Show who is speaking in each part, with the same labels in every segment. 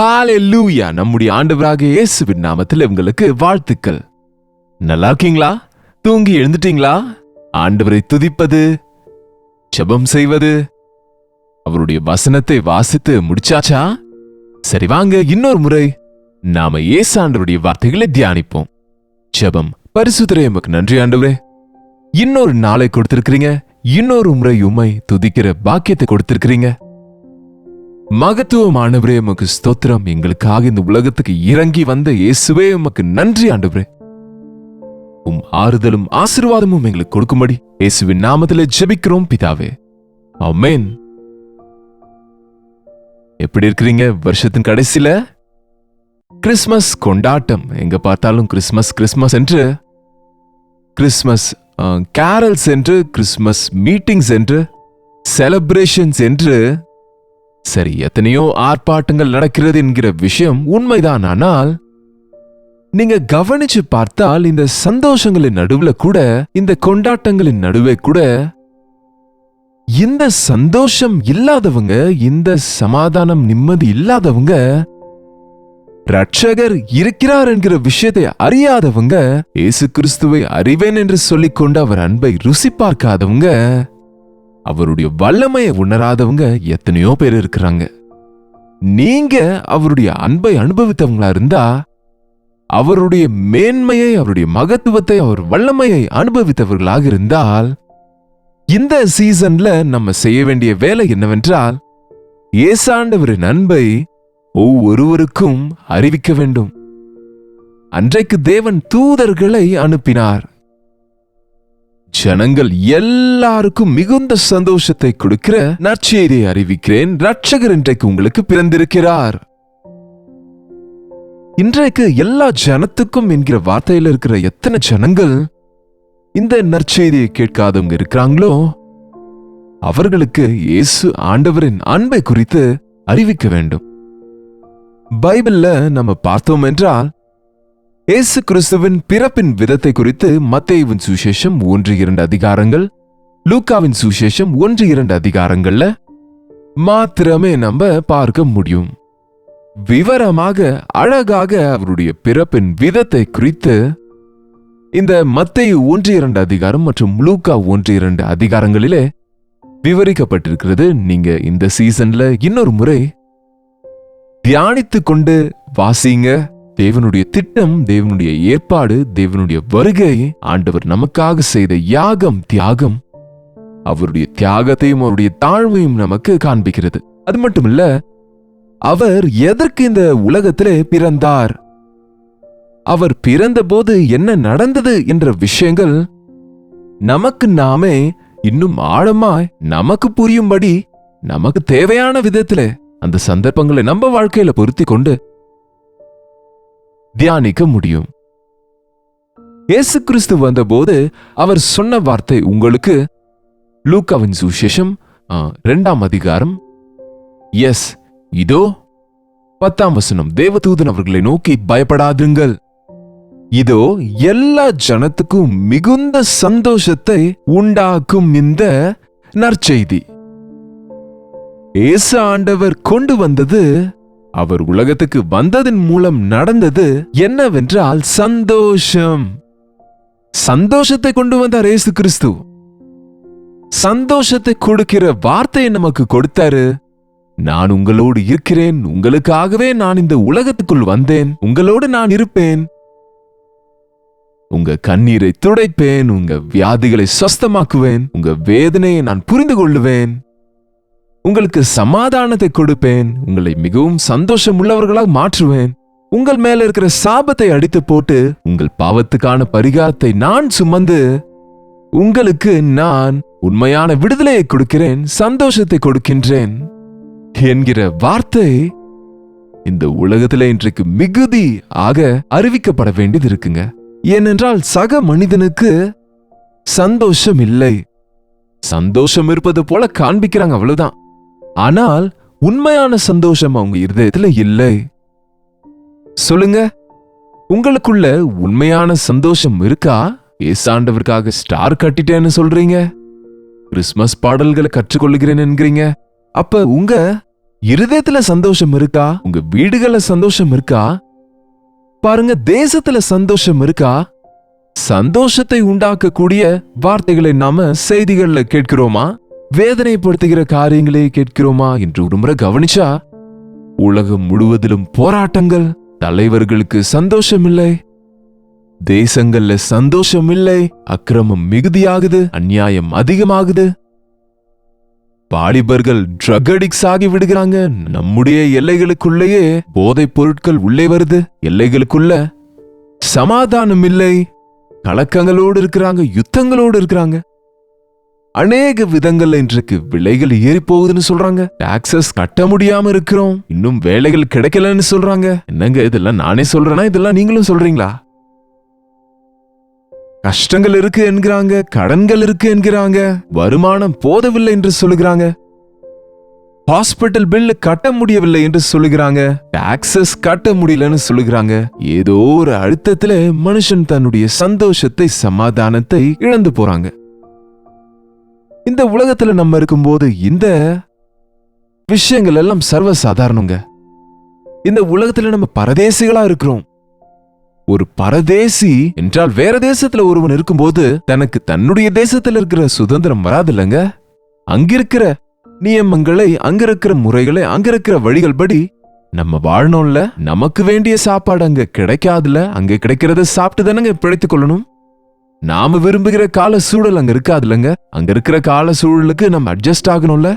Speaker 1: ஹalleluya. நம்முடைய ஆண்டவராகிய இயேசுவின் நாமத்தில் உங்களுக்கு வாழ்த்துக்கள். நல்லா இருக்கீங்களா? தூங்கி எழுந்துட்டீங்களா? ஆண்டவரை துதிப்பது, ஜெபம் செய்வது, அவருடைய வசனத்தை வாசித்து முடிச்சாச்சா? சரி, வாங்க இன்னொரு முறை நாம இயேசு ஆண்டவருடைய வார்த்தைகளை தியானிப்போம். ஜெபம். பரிசுத்தரே, உமக்கு நன்றி ஆண்டவரே. இன்னொரு நாளை கொடுத்திருக்கிறீங்க. இன்னொரு முறை உம்மை துதிக்கிற பாக்கியத்தை கொடுத்திருக்கிறீங்க. மகத்துவமானவரே, உமக்கு ஸ்தோத்திரம். எங்களுக்காக இந்த உலகத்துக்கு இறங்கி வந்த இயேசுவே, உமக்கு நன்றி ஆண்டவரே. ஆறுதலும் ஆசீர்வாதமும் எங்களுக்கு கொடுக்கும்படி இயேசுவின் நாமத்திலே ஜெபிக்கிறோம் பிதாவே. ஆமென். எப்படி இருக்கிறீங்க? வருஷத்தின் கடைசியில கிறிஸ்மஸ் கொண்டாட்டம். எங்க பார்த்தாலும் கிறிஸ்மஸ் கிறிஸ்மஸ் என்று, கிறிஸ்மஸ் கேரல்ஸ் என்று, கிறிஸ்மஸ் மீட்டிங்ஸ் என்று, செலிப்ரேஷன்ஸ் என்று, சரி, எத்தனையோ ஆர்ப்பாட்டங்கள் நடக்கிறது என்கிற விஷயம் உண்மைதான். ஆனால் நீங்க கவனிச்சு பார்த்தால் இந்த சந்தோஷங்களின் நடுவுல கூட, இந்த கொண்டாட்டங்களின் நடுவே கூட, இந்த சந்தோஷம் இல்லாதவங்க, இந்த சமாதானம் நிம்மதி இல்லாதவங்க, ரட்சகர் இருக்கிறார் என்கிற விஷயத்தை அறியாதவங்க, இயேசு கிறிஸ்துவை அறிவேன் என்று சொல்லிக்கொண்டு அவர் அன்பை ருசி பார்க்காதவங்க, அவருடைய வல்லமையை உணராதவங்க எத்தனையோ பேர் இருக்கிறாங்க. நீங்க அவருடைய அன்பை அனுபவித்தவங்களா இருந்தா, அவருடைய மேன்மையை, அவருடைய மகத்துவத்தை, அவர் வல்லமையை அனுபவித்தவர்களாக இருந்தால், இந்த சீசன்ல நம்ம செய்ய வேண்டிய வேலை என்னவென்றால், இயேசாண்டவரின் அன்பை ஒவ்வொருவருக்கும் அறிவிக்க வேண்டும். அன்றைக்கு தேவன் தூதர்களை அனுப்பினார். ஜனங்கள் எல்லாருக்கும் மிகுந்த சந்தோஷத்தை கொடுக்கிற நற்செய்தியை அறிவிக்கிறேன், ரட்சகர் இன்றைக்கு உங்களுக்கு பிறந்திருக்கிறார். இன்றைக்கு எல்லா ஜனத்துக்கும் என்கிற வார்த்தையில இருக்கிற எத்தனை ஜனங்கள் இந்த நற்செய்தியை கேட்காதவங்க இருக்கிறாங்களோ, அவர்களுக்கு இயேசு ஆண்டவரின் அன்பை குறித்து அறிவிக்க வேண்டும். பைபிள்ல நம்ம பார்த்தோம் என்றால், இயேசு கிறிஸ்துவின் பிறப்பின் விதத்தை குறித்து மத்தேயுவின் சுவிசேஷம் 1-2 அதிகாரங்கள், லூக்காவின் சுவிசேஷம் 1-2 அதிகாரங்கள்ல மாத்திரமே நம்ம பார்க்க முடியும். விவரமாக, அழகாக அவருடைய பிறப்பின் விதத்தை குறித்து இந்த மத்தேயு 1-2 அதிகாரம் மற்றும் லூக்கா 1-2 அதிகாரங்களிலே விவரிக்கப்பட்டிருக்கிறது. நீங்க இந்த சீசன்ல இன்னொரு முறை தியானித்துக் கொண்டு வாசிங்க. தேவனுடைய திட்டம், தேவனுடைய ஏற்பாடு, தேவனுடைய வருகை, ஆண்டவர் நமக்காக செய்த யாகம், தியாகம், அவருடைய தியாகத்தையும் அவருடைய தாழ்வையும் நமக்கு காண்பிக்கிறது. அது மட்டுமில்ல, அவர் எதற்கு இந்த உலகத்திலே பிறந்தார், அவர் பிறந்த போது என்ன நடந்தது என்ற விஷயங்கள் நமக்கு நாமே இன்னும் ஆழமாய் நமக்கு புரியும்படி, நமக்கு தேவையான விதத்திலே அந்த சந்தர்ப்பங்களை நம்ம வாழ்க்கையில பொருத்தி கொண்டு தியானிக்க முடியும். இயேசு கிறிஸ்து வந்தபோது அவர் சொன்ன வார்த்தை உங்களுக்கு லூக்காவின் சுவிசேஷம் 2ஆம் அதிகாரம், எஸ், இதோ 10ஆம் வசனம், தேவதூதன் அவர்களை நோக்கி, பயப்படாதுங்கள், இதோ எல்லா ஜனத்துக்கும் மிகுந்த சந்தோஷத்தை உண்டாக்கும் இந்த நற்செய்தி இயேசு ஆண்டவர் கொண்டு வந்தது, அவர் உலகத்துக்கு வந்ததன் மூலம் நடந்தது என்னவென்றால் சந்தோஷம். சந்தோஷத்தை கொண்டு வந்தார் இயேசு கிறிஸ்து. சந்தோஷத்தை கொடுக்கிற வார்த்தையை நமக்கு கொடுத்தாரு. நான் உங்களோடு இருக்கிறேன், உங்களுக்காகவே நான் இந்த உலகத்துக்குள் வந்தேன், உங்களோடு நான் இருப்பேன், உங்க கண்ணீரை துடைப்பேன், உங்க வியாதிகளை சொஸ்தமாக்குவேன், உங்க வேதனையை நான் புரிந்து கொள்ளுவேன், உங்களுக்கு சமாதானத்தை கொடுப்பேன், உங்களை மிகவும் சந்தோஷம் உள்ளவர்களாக மாற்றுவேன், உங்கள் மேல இருக்கிற சாபத்தை அடித்து போட்டு உங்கள் பாவத்துக்கான பரிகாரத்தை நான் சுமந்து உங்களுக்கு நான் உண்மையான விடுதலையை கொடுக்கிறேன், சந்தோஷத்தை கொடுக்கின்றேன் என்கிற வார்த்தை இந்த உலகத்திலே இன்றைக்கு மிகுதி ஆக அறிவிக்கப்பட வேண்டியது இருக்குங்க. ஏனென்றால் சக மனிதனுக்கு சந்தோஷம் இல்லை. சந்தோஷம் இருப்பது போல காண்பிக்கிறாங்க, அவ்வளவுதான். ஆனால் உண்மையான சந்தோஷம் அவங்க இருதயத்துல இல்லை. சொல்லுங்க, உங்களுக்குள்ள உண்மையான சந்தோஷம் இருக்கா? ஏசாண்டவருக்காக ஸ்டார் கட்டிட்டேன்னு சொல்றீங்க, கிறிஸ்மஸ் பாடல்களை கற்றுக்கொள்ளுகிறேன் என்கிறீங்க. அப்ப உங்க இருதயத்துல சந்தோஷம் இருக்கா? உங்க வீடுகள்ல சந்தோஷம் இருக்கா? பாருங்க, தேசத்துல சந்தோஷம் இருக்கா? சந்தோஷத்தை உண்டாக்கக்கூடிய வார்த்தைகளை நாம செய்திகள்ல கேட்கிறோமா? வேதனைப்படுத்துகிற காரியங்களே கேட்கிறோமா என்று ஒரு முறை கவனிச்சா, உலகம் முழுவதிலும் போராட்டங்கள், தலைவர்களுக்கு சந்தோஷம் இல்லை, தேசங்கள்ல சந்தோஷம் இல்லை, அக்கிரமம் மிகுதியாகுது, அநியாயம் அதிகமாகுது, வாலிபர்கள் ட்ரக் அடிக்ட்ஸ் ஆகி விடுகிறாங்க. நம்முடைய எல்லைகளுக்குள்ளேயே போதைப் பொருட்கள் உள்ளே வருது. எல்லைகளுக்குள்ள சமாதானம் இல்லை, கலக்கங்களோடு இருக்கிறாங்க, யுத்தங்களோடு இருக்கிறாங்க. அநேக விதங்கள்ல இன்றைக்கு விலைகள் ஏறி போகுதுன்னு சொல்றாங்க. டாக்ஸஸ் கட்ட முடியாம இருக்கிறோம், இன்னும் வேலைகள் கிடைக்கலன்னு சொல்றாங்க. என்னங்க இதெல்லாம் நானே சொல்றேனா, இதெல்லாம் நீங்களும் சொல்றீங்களா? கஷ்டங்கள் இருக்கு என்கிறாங்க, கடன்கள் இருக்கு என்கிறாங்க, வருமானம் போதவில்லை என்று சொல்லுகிறாங்க, ஹாஸ்பிட்டல் பில் கட்ட முடியவில்லை என்று சொல்லுகிறாங்க, டாக்ஸஸ் கட்ட முடியலன்னு சொல்லுகிறாங்க. ஏதோ ஒரு அழுத்தத்துல மனுஷன் தன்னுடைய சந்தோஷத்தை, சமாதானத்தை இழந்து போறாங்க. இந்த உலகத்துல நம்ம இருக்கும்போது இந்த விஷயங்கள் எல்லாம் சர்வசாதாரணங்க. இந்த உலகத்துல நம்ம பரதேசிகளா இருக்கிறோம். ஒரு பரதேசி என்றால் வேற தேசத்துல ஒருவன் இருக்கும்போது தனக்கு தன்னுடைய தேசத்துல இருக்கிற சுதந்திரம் வராதில்லங்க. அங்கிருக்கிற நியமங்களை, அங்கிருக்கிற முறைகளை, அங்கிருக்கிற வழிகள் படி நம்ம வாழணும்ல. நமக்கு வேண்டிய சாப்பாடு அங்க கிடைக்காதுல, அங்க கிடைக்கிறத சாப்பிட்டு தானங்க பிழைத்துக் கொள்ளணும். நாம விரும்புகிற கால சூழல் அங்க இருக்காதுலங்க. அங்க இருக்கிற கால சூழலுக்கு நம்ம அட்ஜஸ்ட் ஆகணும்ல.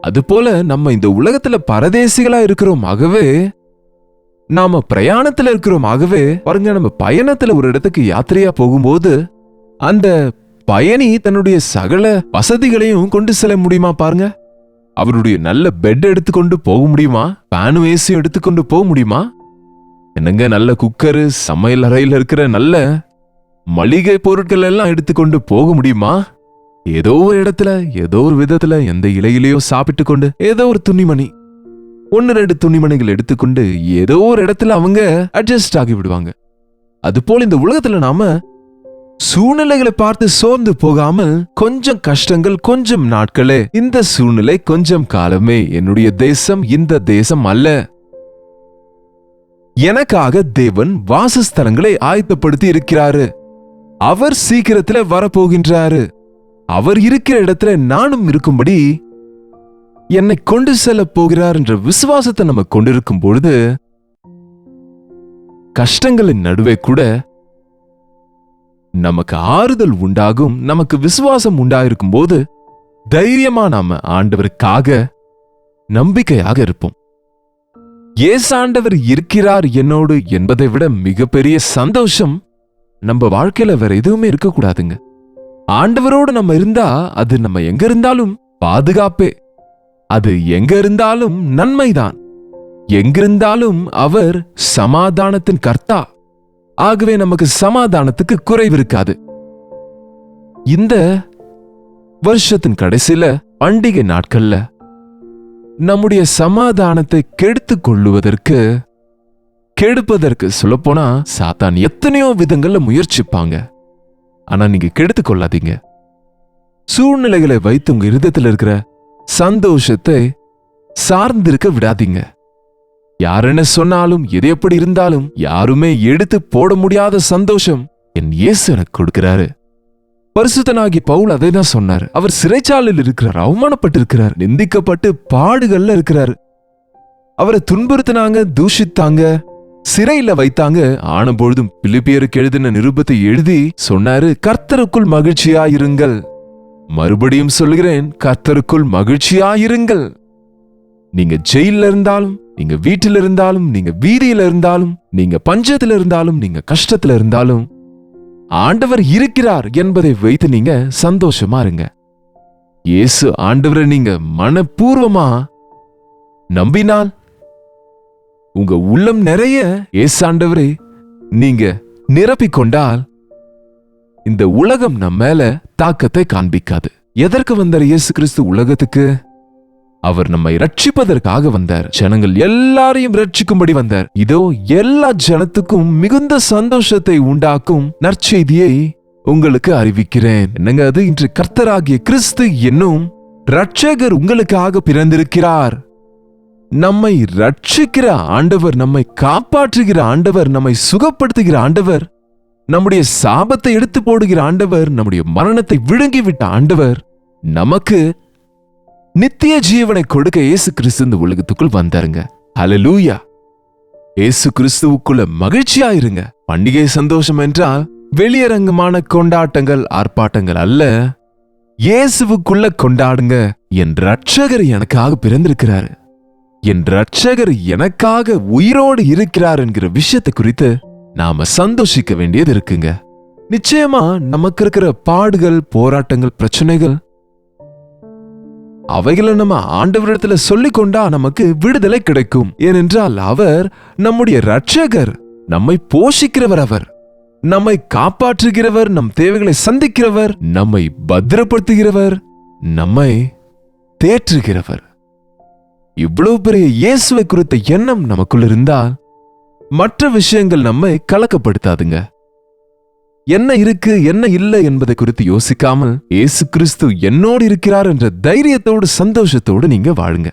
Speaker 1: அது போல நம்ம இந்த உலகத்துல பரதேசிகளா இருக்கிறோம். ஆகவே நாம பிரயாணத்துல இருக்கிறோம். ஆகவே பாருங்க, நம்ம பயணத்துல ஒரு இடத்துக்கு யாத்திரையா போகும்போது அந்த பயணி தன்னுடைய சகல வசதிகளையும் கொண்டு செல்ல முடியுமா? பாருங்க, அவருடைய நல்ல பெட் எடுத்துக்கொண்டு போக முடியுமா? பேனும் ஏசியும் எடுத்துக்கொண்டு போக முடியுமா? என்னங்க, நல்ல குக்கரு, சமையல் அறையில இருக்கிற நல்ல மளிகை பொருட்கள் எல்லாம் எடுத்துக்கொண்டு போக முடியுமா? ஏதோ ஒரு இடத்துல, ஏதோ ஒரு விதத்துல, எந்த இலையிலையோ சாப்பிட்டு கொண்டு ஏதோ ஒரு துணிமணி, 1-2 துணிமணிகள் எடுத்துக்கொண்டு ஏதோ ஒரு இடத்துல அவங்க அட்ஜஸ்ட் ஆகி விடுவாங்க. அதுபோல இந்த உலகத்துல நாம சூழ்நிலைகளை பார்த்து சோர்ந்து போகாமல், கொஞ்சம் கஷ்டங்கள், கொஞ்சம் நாட்களே, இந்த சூழ்நிலை கொஞ்சம் காலமே, என்னுடைய தேசம் இந்த தேசம் அல்ல, எனக்காக தேவன் வாசஸ்தலங்களை ஆயத்தப்படுத்தி இருக்கிறாரு, அவர் சீக்கிரத்துல வரப்போகின்றாரு, அவர் இருக்கிற இடத்துல நானும் இருக்கும்படி என்னை கொண்டு செல்ல போகிறார் என்ற விசுவாசத்தை நம்ம கொண்டிருக்கும் பொழுது, கஷ்டங்களின் நடுவே கூட நமக்கு ஆறுதல் உண்டாகும். நமக்கு விசுவாசம் உண்டாயிருக்கும் போது தைரியமா நாம ஆண்டவருக்காக நம்பிக்கையாக இருப்போம். ஏசாண்டவர் இருக்கிறார் என்னோடு என்பதை விட மிகப்பெரிய சந்தோஷம் நம்ம வாழ்க்கையில வேற எதுவுமே இருக்கக்கூடாதுங்க. ஆண்டவரோடு நம்ம இருந்தா அது நம்ம எங்க இருந்தாலும் பாதுகாப்பே, அது எங்க இருந்தாலும் நன்மைதான், எங்கிருந்தாலும் அவர் சமாதானத்தின் கர்த்தா. ஆகவே நமக்கு சமாதானத்துக்கு குறைவு இருக்காது. இந்த வருஷத்தின் கடைசியில பண்டிகை நாட்கள்ல நம்முடைய சமாதானத்தை கெடுப்பதற்கு சொல்லப்போனா சாத்தான் எத்தனையோ விதங்கள்ல முயற்சிப்பாங்க. ஆனா நீங்க கெடுத்துக் கொள்ளாதீங்க. சூழ்நிலைகளை வைத்து உங்க இருதயத்தில் இருக்கிற சந்தோஷத்தை சார்ந்திருக்க விடாதீங்க. யார் என்ன சொன்னாலும், எது எப்படி இருந்தாலும், யாருமே எடுத்து போட முடியாத சந்தோஷம் என் இயேசு எனக்கு கொடுக்கிறாரு. பரிசுத்தனாகி பவுல் அதை தான் சொன்னார். அவர் சிறைச்சாலையில் இருக்கிறார், அவமானப்பட்டு இருக்கிறார், நிந்திக்கப்பட்டு பாடுகள்ல இருக்கிறார். அவரை துன்புறுத்தினாங்க, தூஷித்தாங்க, சிறையில வைத்தாங்க. ஆன பொழுதும் பிலிப்பியருக்கு எழுதின நிருபத்தை எழுதி சொன்னாரு, கர்த்தருக்குள் மகிழ்ச்சியாயிருங்கள். மறுபடியும் சொல்கிறேன், கர்த்தருக்குள் மகிழ்ச்சியாயிருங்கள். நீங்க ஜெயில இருந்தாலும், நீங்க வீட்டில் இருந்தாலும், நீங்க வீதியில இருந்தாலும், நீங்க பஞ்சத்துல இருந்தாலும், நீங்க கஷ்டத்துல இருந்தாலும், ஆண்டவர் இருக்கிறார் என்பதை வைத்து நீங்க சந்தோஷமா இருங்க. இயேசு ஆண்டவரை நீங்க மனப்பூர்வமா நம்பினால், உங்க உள்ளம் நிறைய இயேசு ஆண்டவரை நீங்க நிரப்பிக் கொண்டால், இந்த உலகம் நம்ம மேல தாக்கத்தை காண்பிக்காது. எதற்கு வந்தார் இயேசு கிறிஸ்து உலகத்துக்கு? அவர் நம்மை ரட்சிப்பதற்காக வந்தார். ஜனங்கள் எல்லாரையும் ரட்சிக்கும்படி வந்தார். இதோ எல்லா ஜனத்துக்கும் மிகுந்த சந்தோஷத்தை உண்டாக்கும் நற்செய்தியை உங்களுக்கு அறிவிக்கிறேன். என்னங்க அது? இன்று கர்த்தராகிய கிறிஸ்து என்னும் இரட்சகர் உங்களுக்காக பிறந்திருக்கிறார். நம்மை ரட்சிக்கிற ஆண்டவர், நம்மை காப்பாற்றுகிற ஆண்டவர், நம்மை சுகப்படுத்துகிற ஆண்டவர், நம்முடைய சாபத்தை எடுத்து போடுகிற ஆண்டவர், நம்முடைய மரணத்தை விழுங்கிவிட்ட ஆண்டவர், நமக்கு நித்திய ஜீவனை கொடுக்க இயேசு கிறிஸ்து இந்த உலகத்துக்குள் வந்தாருங்க. ஹல்லேலூயா. இயேசு கிறிஸ்துவுக்குள்ள மகிழ்ச்சியா இருங்க. பண்டிகை சந்தோஷம் என்றால் வெளியரங்கமான கொண்டாட்டங்கள், ஆர்ப்பாட்டங்கள் அல்ல. இயேசுவுக்குள்ள கொண்டாடுங்க. என் ரட்சகர் எனக்காக பிறந்திருக்கிறாரு, என் ரட்சகர் எனக்காக உயிரோடு இருக்கிறார் என்கிற விஷயத்தை குறித்து நாம சந்தோஷிக்க வேண்டியது இருக்குங்க. நிச்சயமா நமக்கு இருக்கிற பாடுகள், போராட்டங்கள், பிரச்சனைகள், அவைகளை நம்ம ஆண்டவரிடத்துல சொல்லிக் கொண்டா நமக்கு விடுதலை கிடைக்கும். ஏனென்றால் அவர் நம்முடைய ரட்சகர், நம்மை போஷிக்கிறவர், அவர் நம்மை காப்பாற்றுகிறவர், நம் தேவைகளை சந்திக்கிறவர், நம்மை பத்திரப்படுத்துகிறவர், நம்மை தேற்றுகிறவர். இவ்வளவு பெரிய இயேசுவை குறித்த எண்ணம் நமக்குள்ள இருந்தால் மற்ற விஷயங்கள் நம்மை கலக்கப்படுத்தாதுங்க. என்ன இருக்கு என்ன இல்லை என்பதை குறித்து யோசிக்காமல் இயேசு கிறிஸ்து என்னோடு இருக்கிறார் என்ற தைரியத்தோடு, சந்தோஷத்தோடு நீங்க வாழுங்க.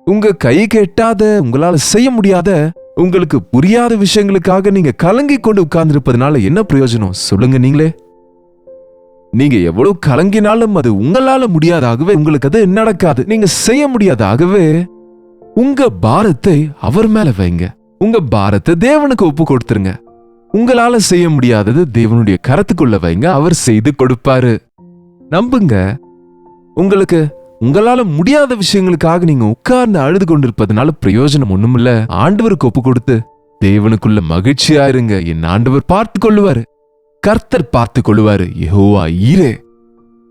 Speaker 1: உங்க கைக்கு எட்டாத, உங்களால செய்ய முடியாத, உங்களுக்கு புரியாத விஷயங்களுக்காக நீங்க கலங்கி கொண்டு உட்கார்ந்திருப்பதனால என்ன பிரயோஜனம் சொல்லுங்க நீங்களே? நீங்க எவ்வளவு கலங்கினாலும் அது உங்களால முடியாதாகவே உங்களுக்கு அது நடக்காது. நீங்க செய்ய முடியாதாகவே உங்க பாரத்தை அவர் மேல வைங்க. உங்க பாரத்தை தேவனுக்கு ஒப்பு கொடுத்துருங்க. உங்களால செய்ய முடியாதது தேவனுடைய கரத்துக்குள்ள வைங்க, அவர் செய்து கொடுப்பாரு. நம்புங்க. உங்களுக்கு உங்களால முடியாத விஷயங்களுக்காக நீங்க உட்கார்ந்து அழுது கொண்டிருப்பதனால பிரயோஜனம் ஒண்ணுமில்ல. ஆண்டவருக்கு ஒப்பு கொடுத்து தேவனுக்குள்ள மகிழ்ச்சியா இருங்க. என் ஆண்டவர் பார்த்து கொள்ளுவாரு, கர்த்தர் பார்த்து கொள்ளுவாரு. யெகோவா ஈரே,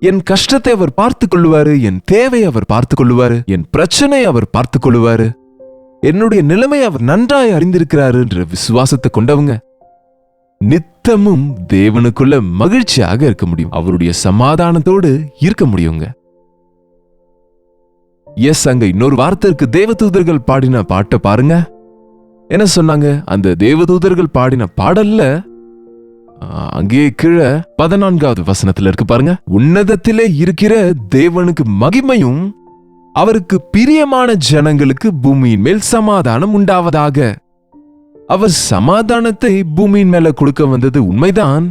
Speaker 1: என் கஷ்டத்தை அவர் பார்த்து கொள்ளுவாரு, என் தேவை அவர் பார்த்து கொள்ளுவாரு, என் பிரச்சனை அவர் பார்த்து கொள்ளுவாரு, என்னுடைய நிலைமை அவர் நன்றாய் அறிந்திருக்கிறாரு என்ற விசுவாசத்தை கொண்டவங்க நித்தமும் தேவனுக்குள்ள மகிழ்ச்சியாக இருக்க முடியும். அவருடைய சமாதானத்தோடு இருக்க முடியுங்க. எஸ், அங்க இன்னொரு வார்த்தை இருக்கு. தேவதூதர்கள் பாடின பாட்டை பாருங்க. என்ன சொன்னாங்க? அந்த தேவதூதர்கள் பாடின பாடல்ல அங்கே கீழே 14வது வசனத்துல இருக்கு பாருங்க. உன்னதத்திலே இருக்கிற தேவனுக்கு மகிமையும் அவருக்கு பிரியமான ஜனங்களுக்கு பூமியின் மேல் சமாதானம் உண்டாவதாக. அவர் சமாதானத்தை பூமியின் மேல கொடுக்க வந்தது உண்மைதான்.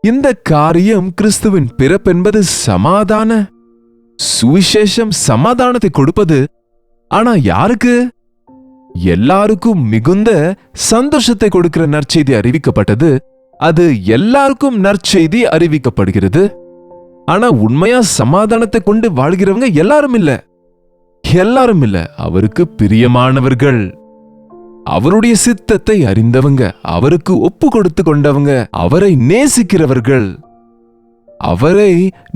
Speaker 1: இந்த காரியம் கிறிஸ்துவின் பிறப்பென்பது சமாதான சுவிசேஷம், சமாதானத்தை கொடுப்பது. ஆனா யாருக்கு? எல்லாருக்கும் மிகுந்த சந்தோஷத்தை கொடுக்கிற நற்செய்தி அறிவிக்கப்பட்டது. அது எல்லாருக்கும் நற்செய்தி அறிவிக்கப்படுகிறது. ஆனா உண்மையா சமாதானத்தை கொண்டு வாழ்கிறவங்க எல்லாரும் இல்ல. எல்லாரும் இல்ல. அவருக்கு பிரியமானவர்கள், அவருடைய சித்தத்தை அறிந்தவங்க, அவருக்கு ஒப்பு கொடுத்து கொண்டவங்க, அவரை நேசிக்கிறவர்கள், அவரை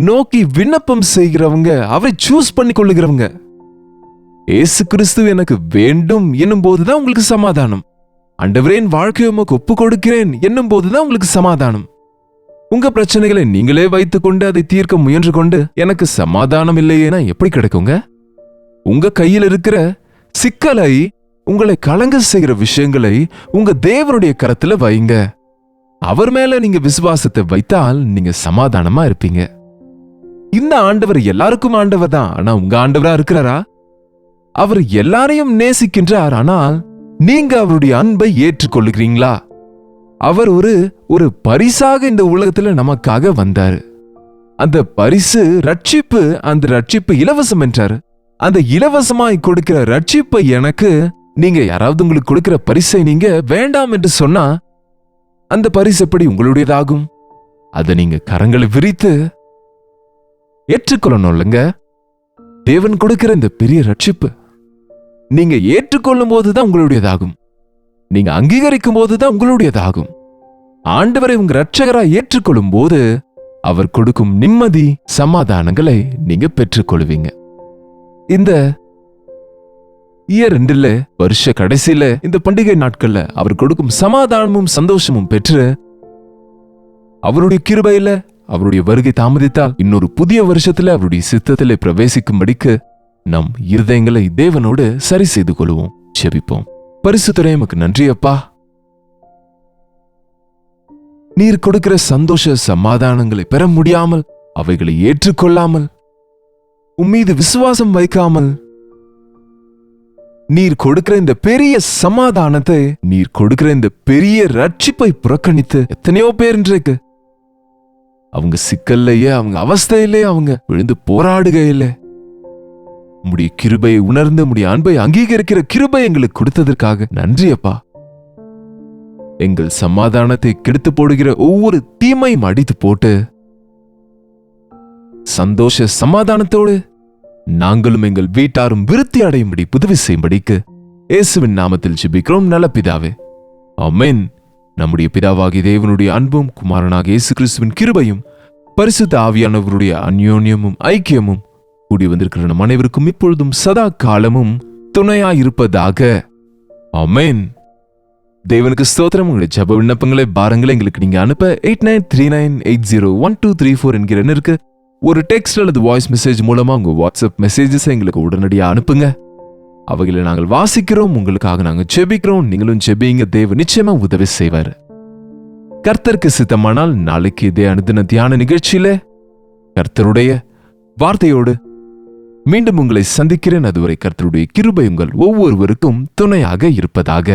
Speaker 1: நோக்கி விண்ணப்பம் செய்கிறவங்க, அவரை சூஸ் பண்ணி கொள்ளுகிறவங்க. இயேசு கிறிஸ்து எனக்கு வேண்டும் என்னும் போதுதான் உங்களுக்கு சமாதானம். ஆண்டவரே, என் வாழ்க்கையை உமக்கு ஒப்பு கொடுக்கிறேன் என்னும் போதுதான் உங்களுக்கு சமாதானம். உங்க பிரச்சனைகளை நீங்களே வைத்துக் கொண்டு அதை தீர்க்க முயன்று கொண்டு எனக்கு சமாதானம் இல்லையேனா எப்படி கிடைக்குங்க? உங்க கையில் இருக்கிற சிக்கலை, உங்களை கலங்க செய்கிற விஷயங்களை உங்க தேவனுடைய கரத்துல வைங்க. அவர் மேல நீங்க விசுவாசத்தை வைத்தால் நீங்க சமாதானமா இருப்பீங்க. இந்த ஆண்டவர் எல்லாருக்கும் ஆண்டவர் தான். ஆனா உங்க ஆண்டவரா இருக்கிறாரா? அவர் எல்லாரையும் நேசிக்கின்றார். ஆனால் நீங்க அவருடைய அன்பை ஏற்றுக்கொள்ளுகிறீங்களா? அவர் ஒரு பரிசாக இந்த உலகத்துல நமக்காக வந்தாரு. அந்த பரிசு ரட்சிப்பு. அந்த ரட்சிப்பு இலவசம் என்றாரு. அந்த இலவசமாய் கொடுக்கிற ரட்சிப்பை எனக்கு நீங்க யாராவது உங்களுக்கு கொடுக்கிற பரிசை நீங்க வேண்டாம் என்று சொன்னா அந்த பரிசு எப்படி உங்களுடையதாகும்? அதை நீங்க கரங்களை விரித்து ஏற்றுக்கொள்ளணும் இல்லைங்க? தேவன் கொடுக்கிற இந்த பெரிய ரட்சிப்பு நீங்க ஏற்றுக்கொள்ளும் போதுதான் உங்களுடையதாகும். நீங்க அங்கீகரிக்கும் போதுதான் உங்களுடையதாகும். ஆண்டவரை உங்க ரட்சகரா ஏற்றுக்கொள்ளும் போது அவர் கொடுக்கும் நிம்மதி, சமாதானங்களை நீங்க பெற்றுக்கொள்வீங்க. இந்த இயர் எண்டில், வருஷ கடைசியில, இந்த பண்டிகை நாட்கள்ல அவர் கொடுக்கும் சமாதானமும் சந்தோஷமும் பெற்று அவருடைய கிருபையில அவருடைய வருகை தாமதித்தால் இன்னொரு புதிய வருஷத்துல அவருடைய சித்தத்திலே பிரவேசிக்கும்படிக்கு நம் இருதயங்களை தேவனோடு சரி செய்து கொள்வோம். செபிப்போம். பரிசுத்தரே, உமக்கு நன்றி அப்பா. நீர் கொடுக்கிற சந்தோஷ சமாதானங்களை பெற முடியாமல், அவைகளை ஏற்றுக்கொள்ளாமல், உம்மீது விசுவாசம் வைக்காமல் நீர் கொடுக்கிற இந்த பெரிய சமாதானத்தை, நீர் கொடுக்கிற இந்த பெரிய ரட்சிப்பை புறக்கணித்து எத்தனையோ பேர் இன்றைக்கு அவங்க சிக்கல்லையே, அவங்க அவஸ்தையிலே அவங்க விழுந்து போராடுகையில உம்முடைய கிருபையை உணர்ந்து உம்முடைய அன்பை அங்கீகரிக்கிற கிருபை எங்களுக்கு கொடுத்ததற்காக நன்றி அப்பா. எங்கள் சமாதானத்தை கெடுத்து போடுகிற ஒவ்வொரு தீமையும் அடித்து போட்டு சந்தோஷ சமாதானத்தோடு நாங்களும் எங்கள் வீட்டாரும் விருத்தி அடையும்படி உதவி செய்யும்படிக்கு இயேசுவின் நாமத்தில் ஜெபிக்கிறோம் நல்ல பிதாவே, ஆமென். நம்முடைய பிதாவாகிய தேவனுடைய அன்பும் குமாரனாக இயேசு கிறிஸ்துவின் கிருபையும் பரிசுத்த ஆவியானவருடைய அந்யோன்யமும் ஐக்கியமும் கூடி வந்திருக்கிற நம் அனைவருக்கும் இப்பொழுதும் சதா காலமும் துணையாயிருப்பதாக. ஆமென். தேவனுக்கு ஸ்தோத்திரம். உங்களுடைய ஜெப விண்ணப்பங்களை பாரங்களை எங்களுக்கு நீங்க அனுப்ப 8939801234 என்கிற எண்ணிற்கு ஒரு டெக்ஸ்ட் அல்லது வாய்ஸ் மெசேஜ் மூலமா உங்க வாட்ஸ்அப் மெசேஜஸ் எங்களுக்கு உடனடியாக அனுப்புங்க. அவைகளை நாங்கள் வாசிக்கிறோம், உங்களுக்காக நாங்கள் ஜெபிக்கிறோம், நீங்களும் ஜெபிங்க. தேவன் நிச்சயமா உதவி செய்வார். கர்த்தருக்கு சித்தமானால் நாளைக்கு இதே அனுதின தியான நிகழ்ச்சியில கர்த்தருடைய வார்த்தையோடு மீண்டும் உங்களை சந்திக்கிறேன். அதுவரை கர்த்தருடைய கிருபை உங்கள் ஒவ்வொருவருக்கும் துணையாக இருப்பதாக.